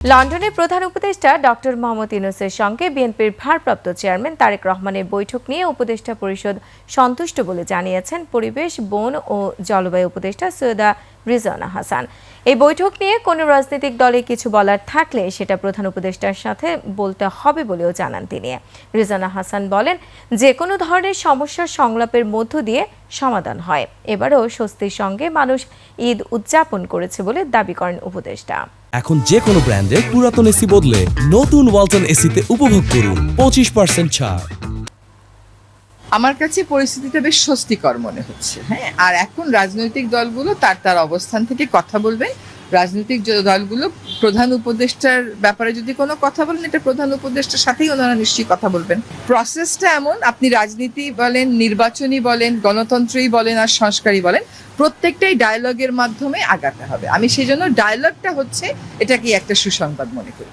লন্ডনের প্রধান উপদেষ্টা ডক্টর মোহাম্মদ ইউনূসের সঙ্গে বিএনপির ভারপ্রাপ্ত চেয়ারম্যান তারেক রহমানের বৈঠক নিয়ে উপদেষ্টা পরিষদ সন্তুষ্ট বলে জানিয়েছেন পরিবেশ, বন ও জলবায়ু উপদেষ্টা সৈয়দা রিজওয়ানা হাসান। এই বৈঠক নিয়ে কোনো রাজনৈতিক দলে কিছু বলার থাকলে সেটা প্রধান উপদেষ্টার সাথে বলতে হবে বলেও জানান তিনি। রিজওয়ানা হাসান বলেন, যে কোনো ধরনের সমস্যার সংলাপের মধ্য দিয়ে সমাধান হয়। এবারও স্বস্তির সঙ্গে মানুষ ঈদ উদযাপন করেছে বলে দাবি করেন উপদেষ্টা। এখন যে কোনো ব্র্যান্ডের পুরাতন এসি বদলে নতুন ওয়ালটন এসিতে উপভোগ করুন 25% ছাড়। আমার কাছে পরিস্থিতিটা বেশ স্বস্তিকর মনে হচ্ছে। হ্যাঁ, আর এখন রাজনৈতিক দলগুলো তার অবস্থান থেকে কথা বলবেন। রাজনৈতিক দলগুলো প্রধান উপদেষ্টার ব্যাপারে যদি কোনো কথা বলেন, এটা প্রধান উপদেষ্টার সাথেই ওনারা নিশ্চয়ই কথা বলবেন। প্রসেসটা এমন, আপনি রাজনীতি বলেন, নির্বাচনী বলেন, গণতন্ত্রই বলেন আর সংস্কারই বলেন, প্রত্যেকটাই ডায়ালগের মাধ্যমে আগাতে হবে। আমি সেই জন্য ডায়ালগটা হচ্ছে এটাকে একটা সুসংবাদ মনে করি।